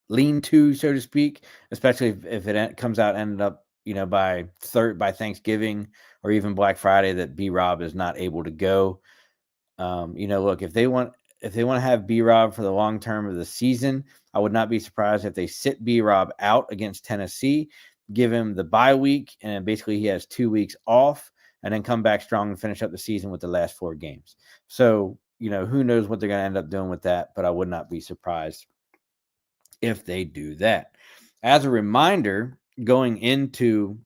lean to, so to speak, especially if it comes out ended up by Thanksgiving or even Black Friday that B-Rob is not able to go. Look, if they want to have B-Rob for the long term of the season, I would not be surprised if they sit B-Rob out against Tennessee, give him the bye week, and basically he has 2 weeks off and then come back strong and finish up the season with the last 4 games. So, who knows what they're going to end up doing with that, but I would not be surprised if they do that. As a reminder, going into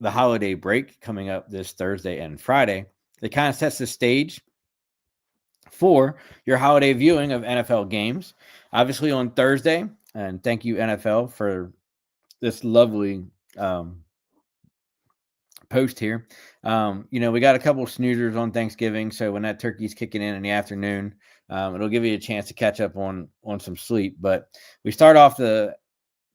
the holiday break coming up this Thursday and Friday, it kind of sets the stage for your holiday viewing of NFL games. Obviously on Thursday, and thank you NFL for this lovely host here. We got a couple of snoozers on Thanksgiving, so when that turkey's kicking in the afternoon, it'll give you a chance to catch up on some sleep. But we start off the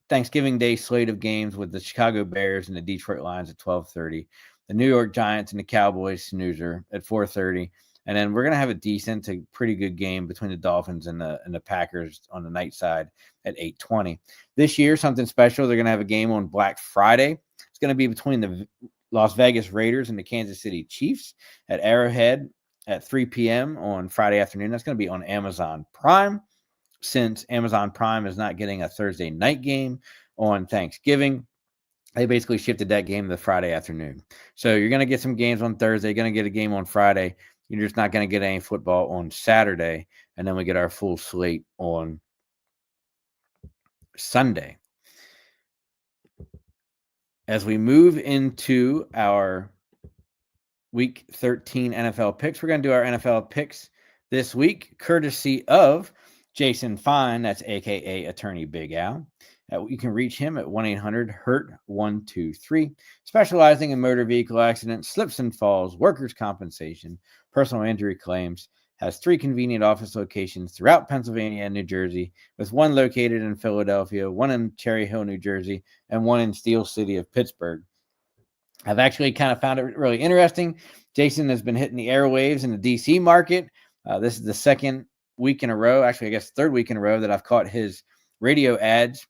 Thanksgiving Day slate of games with the Chicago Bears and the Detroit Lions at 12:30, the New York Giants and the Cowboys snoozer at 4:30, and then we're gonna have a decent to pretty good game between the Dolphins and the Packers on the night side at 8:20. This year, something special. They're gonna have a game on Black Friday. It's gonna be between the Las Vegas Raiders and the Kansas City Chiefs at Arrowhead at 3 p.m. on Friday afternoon. That's gonna be on Amazon Prime, since Amazon Prime is not getting a Thursday night game on Thanksgiving. They basically shifted that game to the Friday afternoon. So you're going to get some games on Thursday, going to get a game on Friday. You're just not going to get any football on Saturday. And then we get our full slate on Sunday. As we move into our Week 13 NFL picks, we're going to do our NFL picks this week, courtesy of Jason Fine, that's a.k.a. Attorney Big Al. You can reach him at 1-800-HURT-123, specializing in motor vehicle accidents, slips and falls, workers' compensation, personal injury claims. Has 3 convenient office locations throughout Pennsylvania and New Jersey, with 1 located in Philadelphia, 1 in Cherry Hill, New Jersey, and 1 in Steel City of Pittsburgh. I've actually kind of found it really interesting. Jason has been hitting the airwaves in the D.C. market. This is the second week in a row, actually, I guess third week in a row that I've caught his radio ads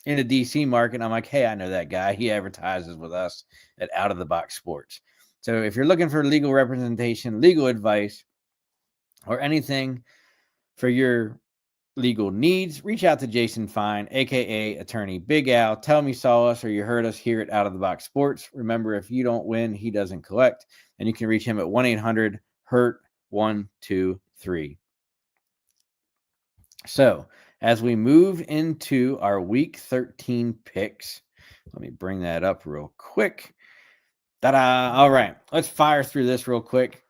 in the DC market. I'm like, hey, I know that guy. He advertises with us at Out of the Box Sports. So if you're looking for legal representation, legal advice, or anything for your legal needs, reach out to Jason Fine, aka Attorney Big Al. Tell him you saw us or you heard us here at Out of the Box Sports. Remember, if you don't win, he doesn't collect. And you can reach him at 1-800-HURT-123. So as we move into our Week 13 picks, let me bring that up real quick. Ta-da! All right, let's fire through this real quick,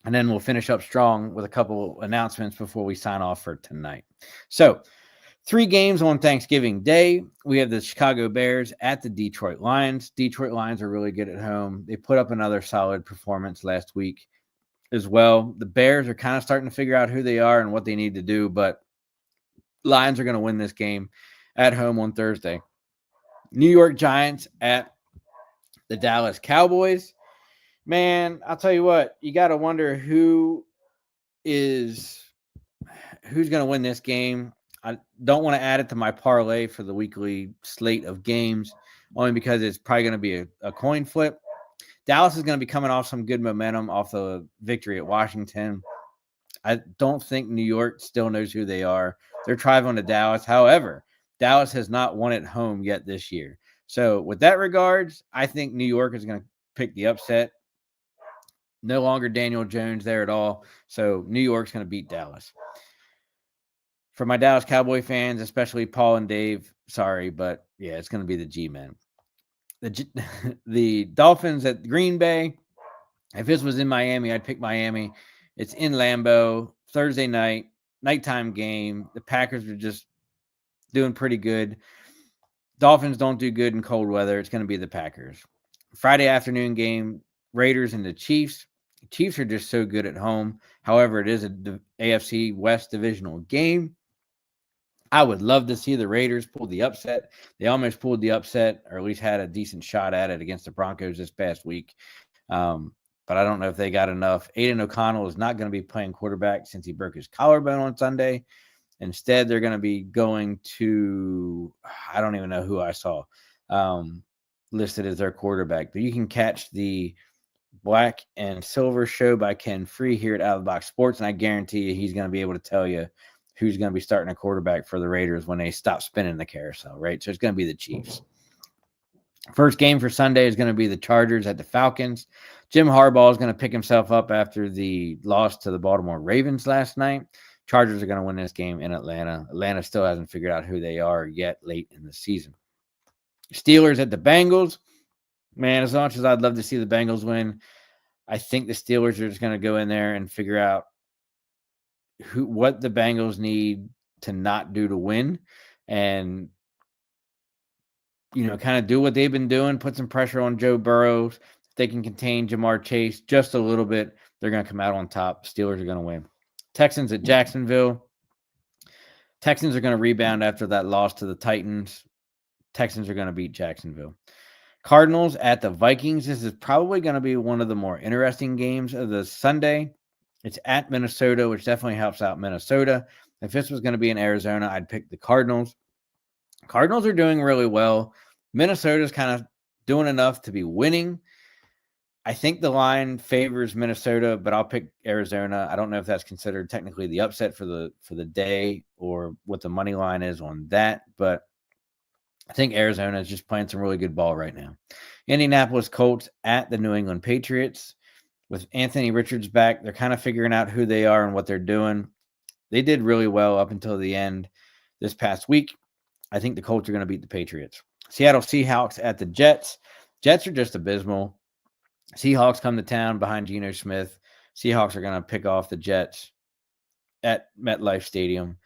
and then we'll finish up strong with a couple announcements before we sign off for tonight. So 3 games on Thanksgiving Day. We have the Chicago Bears at the Detroit Lions. Detroit Lions are really good at home. They put up another solid performance last week as well. The Bears are kind of starting to figure out who they are and what they need to do, but Lions are going to win this game at home on Thursday. New York Giants at the Dallas Cowboys. Man, I'll tell you what, you got to wonder who's going to win this game. I don't want to add it to my parlay for the weekly slate of games, only because it's probably going to be a coin flip. Dallas is going to be coming off some good momentum off the victory at Washington. I don't think New York still knows who they are. They're traveling to Dallas. However, Dallas has not won at home yet this year. So with that regards, I think New York is going to pick the upset. No longer Daniel Jones there at all. So New York's going to beat Dallas. For my Dallas Cowboy fans, especially Paul and Dave, sorry, but yeah, it's going to be the G-Men. The Dolphins at Green Bay. If this was in Miami, I'd pick Miami. It's in Lambeau, Thursday night, nighttime game. The Packers are just doing pretty good. Dolphins don't do good in cold weather. It's going to be the Packers. Friday afternoon game, Raiders and the Chiefs. The Chiefs are just so good at home. However, it is a AFC West divisional game. I would love to see the Raiders pull the upset. They almost pulled the upset, or at least had a decent shot at it against the Broncos this past week. But I don't know if they got enough. Aiden O'Connell is not going to be playing quarterback since he broke his collarbone on Sunday. Instead, they're going to be going to, I don't even know who I saw listed as their quarterback. But you can catch the Black and Silver show by Ken Free here at Out of the Box Sports, and I guarantee you he's going to be able to tell you who's going to be starting a quarterback for the Raiders when they stop spinning the carousel, right? So it's going to be the Chiefs. First game for Sunday is going to be the Chargers at the Falcons. Jim Harbaugh is going to pick himself up after the loss to the Baltimore Ravens last night. Chargers are going to win this game in Atlanta. Atlanta still hasn't figured out who they are yet late in the season. Steelers at the Bengals. Man, as much as I'd love to see the Bengals win, I think the Steelers are just going to go in there and figure out what the Bengals need to not do to win. And kind of do what they've been doing, put some pressure on Joe Burrow. If they can contain Jamar Chase just a little bit, they're going to come out on top. Steelers are going to win. Texans at Jacksonville. Texans are going to rebound after that loss to the Titans. Texans are going to beat Jacksonville. Cardinals at the Vikings. This is probably going to be one of the more interesting games of the Sunday. It's at Minnesota, which definitely helps out Minnesota. If this was going to be in Arizona, I'd pick the Cardinals. Cardinals are doing really well. Minnesota's kind of doing enough to be winning. I think the line favors Minnesota, but I'll pick Arizona. I don't know if that's considered technically the upset for the day or what the money line is on that, but I think Arizona is just playing some really good ball right now. Indianapolis Colts at the New England Patriots. With Anthony Richards back, they're kind of figuring out who they are and what they're doing. They did really well up until the end this past week. I think the Colts are going to beat the Patriots. Seattle Seahawks at the Jets. Jets are just abysmal. Seahawks come to town behind Geno Smith. Seahawks are going to pick off the Jets at MetLife Stadium.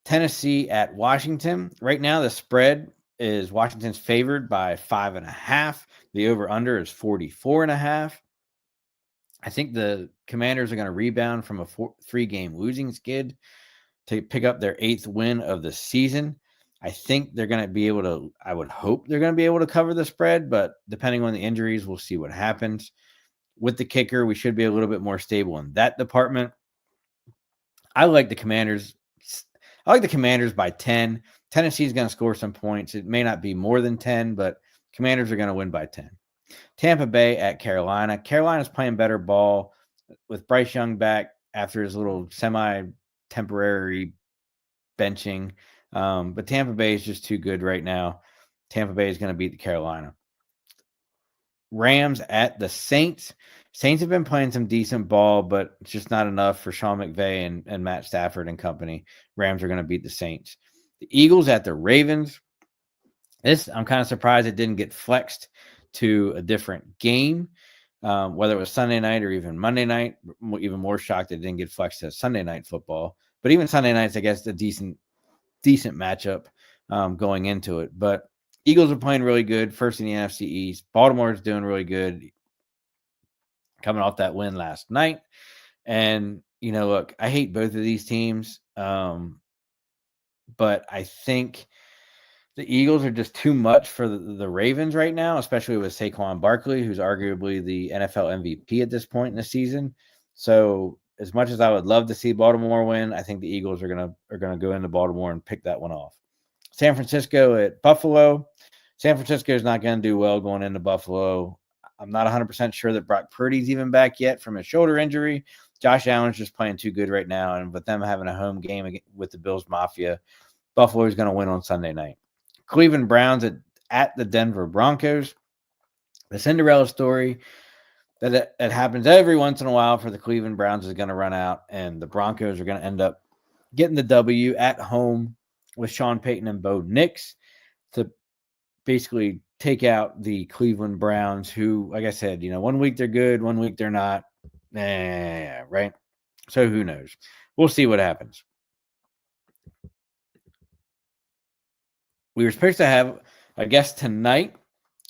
Tennessee at Washington. Right now, the spread is Washington's favored by 5.5. The over-under is 44.5. I think the Commanders are going to rebound from a 3-game losing skid to pick up their 8th win of the season. I think they're going to be able to, I would hope they're going to be able to cover the spread, but depending on the injuries, we'll see what happens. With the kicker, we should be a little bit more stable in that department. I like the Commanders. I like the Commanders by 10. Tennessee's going to score some points. It may not be more than 10, but Commanders are going to win by 10. Tampa Bay at Carolina. Carolina's playing better ball with Bryce Young back after his little semi-temporary benching. But Tampa Bay is just too good right now. Tampa Bay is going to beat the Carolina. Rams at the Saints. Saints have been playing some decent ball, but it's just not enough for Sean McVay and Matt Stafford and company. Rams are going to beat the Saints. The Eagles at the Ravens. I'm kind of surprised it didn't get flexed to a different game, whether it was Sunday night or even Monday night. Even more shocked it didn't get flexed to Sunday night football. But even Sunday nights, I guess, a decent matchup going into it. But Eagles are playing really good, first in the NFC East. Baltimore is doing really good, coming off that win last night. And, look, I hate both of these teams, but I think the Eagles are just too much for the Ravens right now, especially with Saquon Barkley, who's arguably the NFL MVP at this point in the season. So as much as I would love to see Baltimore win, I think the Eagles are gonna go into Baltimore and pick that one off. San Francisco at Buffalo. San Francisco is not going to do well going into Buffalo. I'm not 100% sure that Brock Purdy's even back yet from his shoulder injury. Josh Allen's just playing too good right now, and with them having a home game with the Bills Mafia, Buffalo is going to win on Sunday night. Cleveland Browns at the Denver Broncos. The Cinderella story that happens every once in a while for the Cleveland Browns is going to run out, and the Broncos are going to end up getting the W at home with Sean Payton and Bo Nix to basically take out the Cleveland Browns, who, like I said, 1 week they're good, 1 week they're not. Right? So who knows? We'll see what happens. We were supposed to have a guest tonight.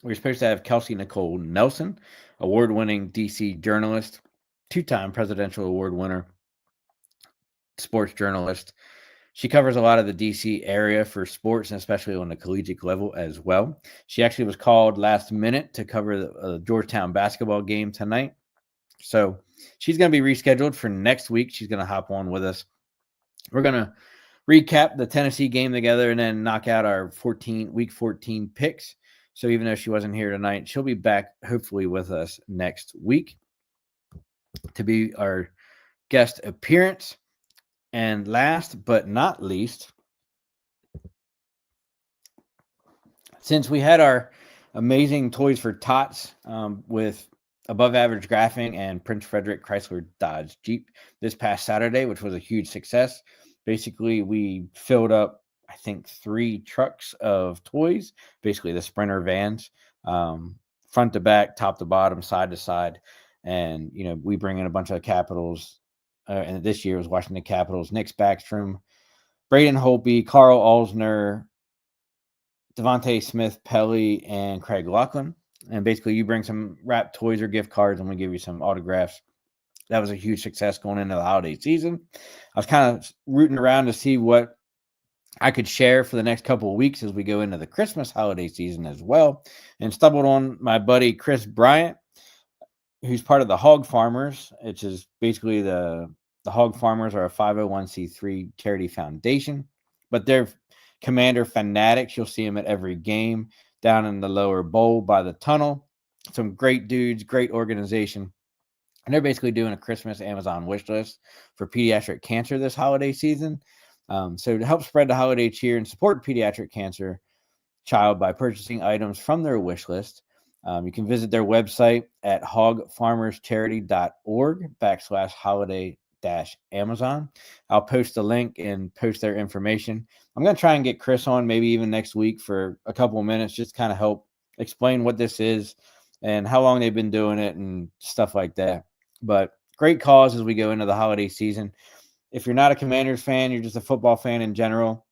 We were supposed to have Kelsey Nicole Nelson, award-winning DC journalist, 2-time presidential award winner, sports journalist. She covers a lot of the DC area for sports, and especially on the collegiate level as well. She actually was called last minute to cover the Georgetown basketball game tonight. So she's going to be rescheduled for next week. She's going to hop on with us. We're going to recap the Tennessee game together and then knock out our week 14 picks. So even though she wasn't here tonight, she'll be back hopefully with us next week to be our guest appearance. And last but not least, since we had our amazing Toys for Tots with above average graphing and Prince Frederick Chrysler Dodge Jeep this past Saturday, which was a huge success. Basically, we filled up, I think, 3 trucks of toys, basically the Sprinter vans, front to back, top to bottom, side to side. And, we bring in a bunch of Capitals. And this year was Washington Capitals, Nick Backstrom, Braden Holtby, Carl Alsner, Devontae Smith, Pelly, and Craig Laughlin. And basically, you bring some wrapped toys or gift cards, and we give you some autographs. That was a huge success going into the holiday season. I was kind of rooting around to see what I could share for the next couple of weeks as we go into the Christmas holiday season as well, and stumbled on my buddy Chris Bryant, who's part of the Hog Farmers, which is basically the Hog Farmers are a 501c3 charity foundation, but they're Commander fanatics. You'll see them at every game down in the lower bowl by the tunnel. Some great dudes, great organization. And they're basically doing a Christmas Amazon wish list for pediatric cancer this holiday season. So to help spread the holiday cheer and support pediatric cancer child by purchasing items from their wish list, you can visit their website at hogfarmerscharity.org/holiday-Amazon. I'll post a link and post their information. I'm going to try and get Chris on maybe even next week for a couple of minutes, just kind of help explain what this is and how long they've been doing it and stuff like that. But great cause as we go into the holiday season. If you're not a Commanders fan, you're just a football fan in general,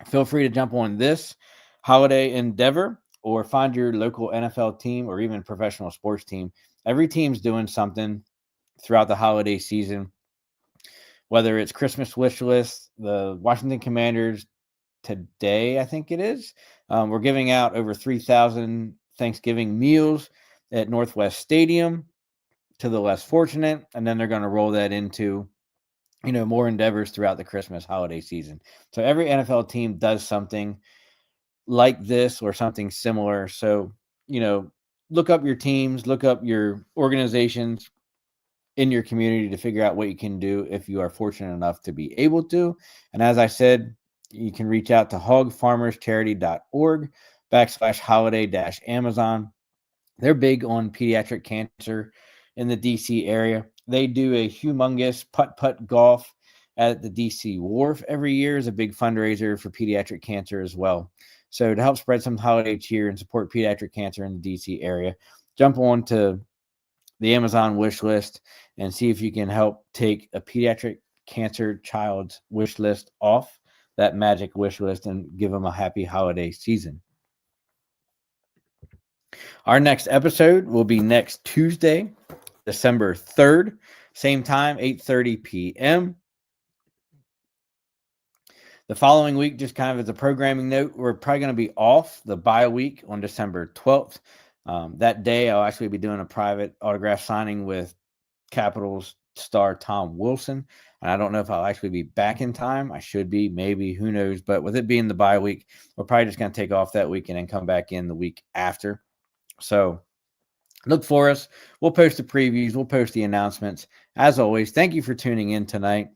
feel free to jump on this holiday endeavor or find your local NFL team or even professional sports team. Every team's doing something throughout the holiday season, whether it's Christmas wish list, the Washington Commanders today, I think it is. We're giving out over 3,000 Thanksgiving meals at Northwest Stadium to the less fortunate, and then they're going to roll that into more endeavors throughout the Christmas holiday season. So every NFL team does something like this or something similar. So, look up your teams, look up your organizations in your community to figure out what you can do if you are fortunate enough to be able to. And as I said, you can reach out to hogfarmerscharity.org/holiday-Amazon. They're big on pediatric cancer in the DC area. They do a humongous putt-putt golf at the DC Wharf every year is a big fundraiser for pediatric cancer as well. So to help spread some holiday cheer and support pediatric cancer in the DC area, jump on to the Amazon wish list and see if you can help take a pediatric cancer child's wish list off that magic wish list and give them a happy holiday season. Our next episode will be next Tuesday, December 3rd, same time, 8:30 p.m. The following week, just kind of as a programming note, we're probably going to be off the bye week on December 12th. That day, I'll actually be doing a private autograph signing with Capitals star Tom Wilson. And I don't know if I'll actually be back in time. I should be, maybe, who knows. But with it being the bye week, we're probably just going to take off that week and then come back in the week after. So look for us. We'll post the previews. We'll post the announcements. As always, thank you for tuning in tonight.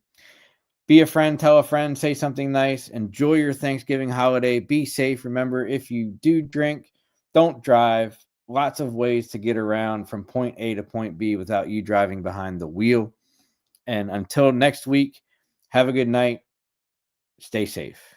Be a friend, tell a friend, say something nice. Enjoy your Thanksgiving holiday. Be safe. Remember, if you do drink, don't drive. Lots of ways to get around from point A to point B without you driving behind the wheel. And until next week, have a good night. Stay safe.